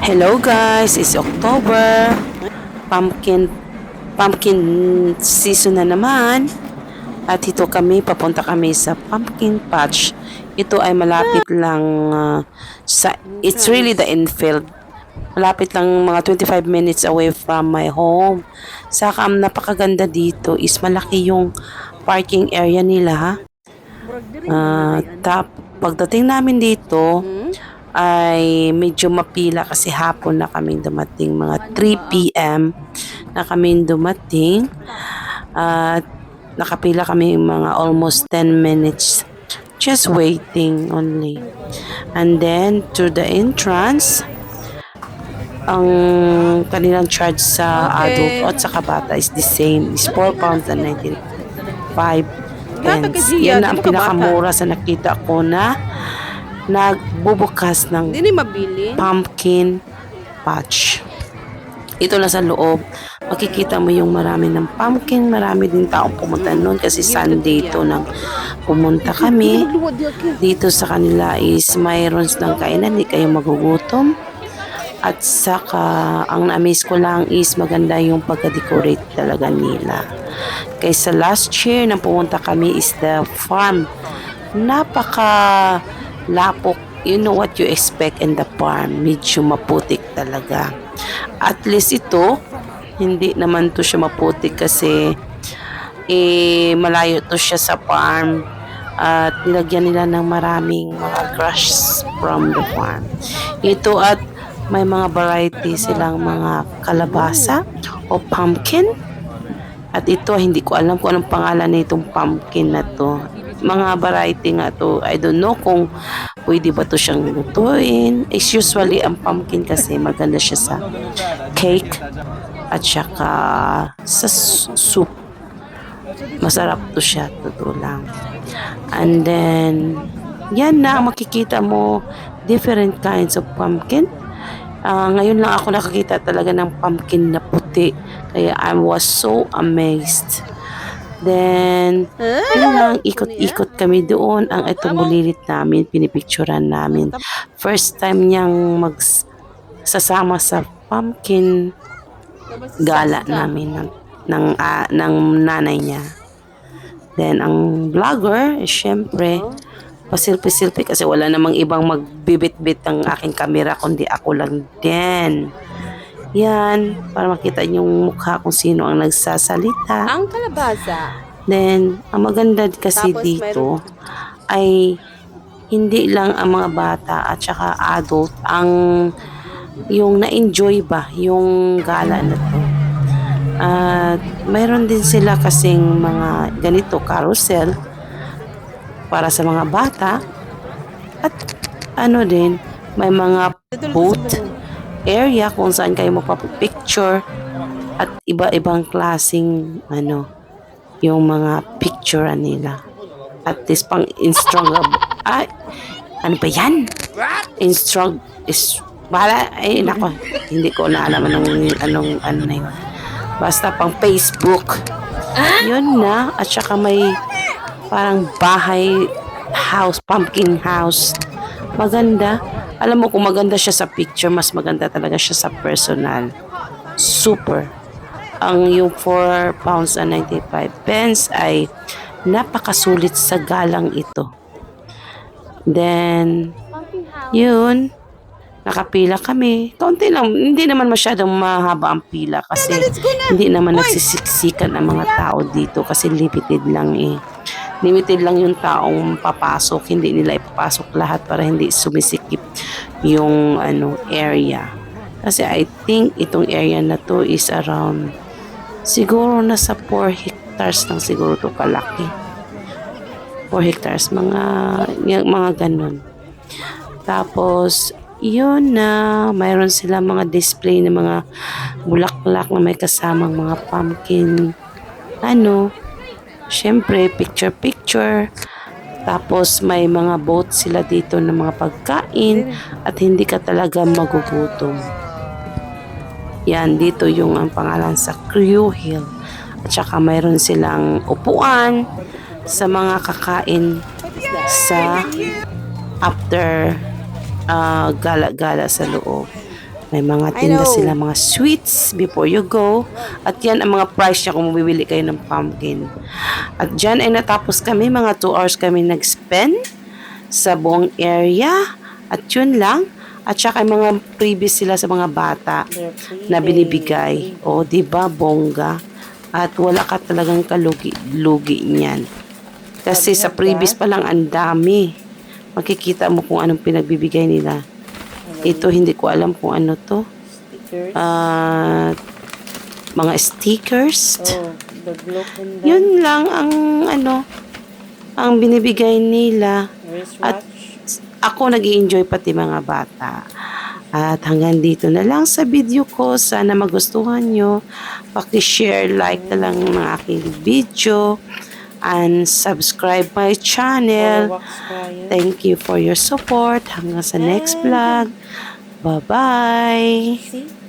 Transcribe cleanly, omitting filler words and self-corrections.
Hello guys, it's October. Pumpkin pumpkin season na naman. At ito papunta kami sa pumpkin patch. Ito ay malapit lang it's really the infield. Malapit lang mga 25 minutes away from my home. Saka napakaganda dito is malaki yung parking area nila ha. Pagdating namin dito ay medyo mapila kasi hapon na kaming dumating, mga 3 p.m. na kaming dumating at nakapila kami mga almost 10 minutes just waiting only. And then to the entrance, ang kanilang charge sa adult at sa bata is the same, is 4 pounds and 95 pence. Yan na ang pinakamura sa nakita ko na nagbubukas ng pumpkin patch. Ito na sa loob, makikita mo yung marami ng pumpkin, marami din taong pumunta noon kasi Sunday ito nang pumunta kami. Dito sa kanila is mayroon ng kainan, hindi kayo magugutom. At saka, ang na-amaze ko lang is maganda yung pagka-decorate talaga nila. Kaysa last year nang pumunta kami is the farm. Napaka lapok, you know what you expect in the farm, medyo maputik talaga. At least ito, hindi naman to siya maputik kasi malayo to siya sa farm at nilagyan nila ng maraming mga grass from the farm. Ito at may mga variety silang mga kalabasa o pumpkin. At ito, hindi ko alam kung anong pangalan nitong pumpkin na to. Mga variety nga to. I don't know kung pwede ba to siyang lutuin. It's usually ang pumpkin kasi maganda siya sa cake at saka sa soup. Masarap to siya, totoo lang. And then, yan na, makikita mo different kinds of pumpkin. Ngayon lang ako nakakita talaga ng pumpkin na puti. Kaya I was so amazed. Then, yun lang, ikot-ikot kami doon. Ang itong bulilit namin, pinipicturan namin. First time niyang magsasama sa pumpkin gala namin ng nanay niya. Then, ang vlogger, syempre, pasilpi-silpi kasi wala namang ibang magbibit-bit ang aking kamera kundi ako lang din. Yan, para makita yung mukha kung sino ang nagsasalita. Ang kalabasa. Then, ang maganda kasi tapos dito ay hindi lang ang mga bata at saka adult ang yung na-enjoy ba yung gala na to. At mayroon din sila kasing mga ganito carousel para sa mga bata at ano din, may mga boat area kung saan kayo magpapicture at iba-ibang klaseng yung mga picture nila. At this pang Instagram ano ba yan? Nako, hindi ko na alam anong na yun. Basta pang Facebook. Yun na, at saka may parang bahay house, pumpkin house. Maganda. Alam mo kung maganda siya sa picture, mas maganda talaga siya sa personal. Super. Ang yung 4 pounds and 95 pence ay napakasulit sa galang ito. Then, yun, nakapila kami. Kaunti lang, hindi naman masyadong mahaba ang pila kasi hindi naman nagsisiksikan ang mga tao dito kasi limited lang Limited lang yung taong papasok, hindi nila ipapasok lahat para hindi sumisikip yung area. Kasi I think itong area na to is around siguro nasa 4 hectares lang siguro to kalaki. 4 hectares, mga ganun. Tapos yun na, mayroon sila mga display ng mga bulaklak na may kasamang mga pumpkin. Syempre, picture-picture. Tapos, may mga boat sila dito ng mga pagkain at hindi ka talaga magugutom. Yan, dito yung ang pangalan sa Crew Hill. At saka mayroon silang upuan sa mga kakain sa after gala-gala sa loob. May mga tinda sila, mga sweets before you go. At yan ang mga price niya kung bibili kayo ng pumpkin. At dyan ay natapos kami, mga 2 hours kami nag-spend sa buong area. At yun lang. At saka mga previous sila sa mga bata na binibigay. O, diba, bongga. At wala ka talagang kalugi-lugi niyan. Kasi sa previous pa lang ang dami. Makikita mo kung anong pinagbibigay nila. Ito, hindi ko alam kung ano to. Stickers. Mga stickers. The glow pendant. Yun lang ang binibigay nila. At Wristwatch. ako nag-i-enjoy pati mga bata. At hanggang dito na lang sa video ko. Sana magustuhan nyo. Paki-share, like na lang ng aking video. And subscribe my channel. Wax wire. Thank you for your support. Hanggang sa next vlog. Bye-bye. See?